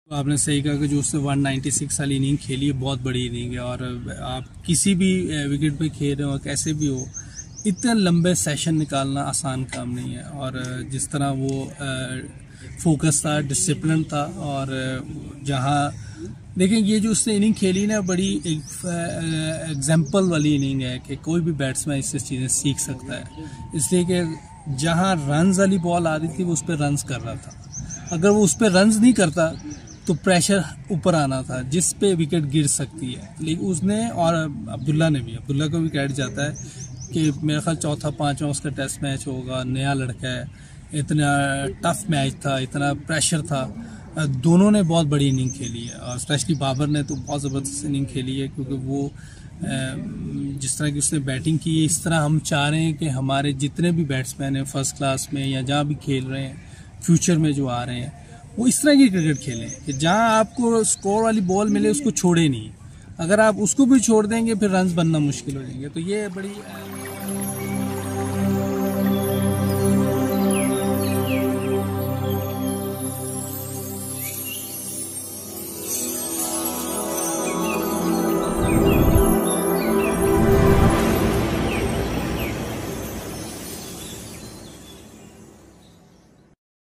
आपने सही कहा कि जो उसने 196 वाली इनिंग खेली है बहुत बड़ी इनिंग है। और आप किसी भी विकेट पे खेल रहे हो कैसे भी हो, इतने लंबे सेशन निकालना आसान काम नहीं है। और जिस तरह वो फोकस था, डिसिप्लिन था, और जहाँ देखें ये जो उसने इनिंग खेली ना, बड़ी एक एग्जाम्पल वाली इनिंग है कि कोई भी बैट्समैन इससे चीज़ें सीख सकता है। इसलिए कि जहाँ रन्स वाली बॉल आ रही थी वो उस पर रन्स कर रहा था, अगर वो उस पर रन्स नहीं करता तो प्रेशर ऊपर आना था जिस पे विकेट गिर सकती है। लेकिन उसने, और अब्दुल्ला को भी क्रेडिट जाता है कि मेरा ख्याल चौथा पांचवा उसका टेस्ट मैच होगा, नया लड़का है, इतना टफ मैच था, इतना प्रेशर था। दोनों ने बहुत बड़ी इनिंग खेली है, और स्पेशली बाबर ने तो बहुत ज़बरदस्त इनिंग खेली है, क्योंकि वो जिस तरह की उसने बैटिंग की है, इस तरह हम चाह रहे हैं कि हमारे जितने भी बैट्समैन हैं फर्स्ट क्लास में या जहाँ भी खेल रहे हैं, फ्यूचर में जो आ रहे हैं, वो इस तरह की क्रिकेट खेलें कि जहाँ आपको स्कोर वाली बॉल मिले उसको छोड़े नहीं। अगर आप उसको भी छोड़ देंगे फिर रन्स बनना मुश्किल हो जाएंगे। तो ये बड़ी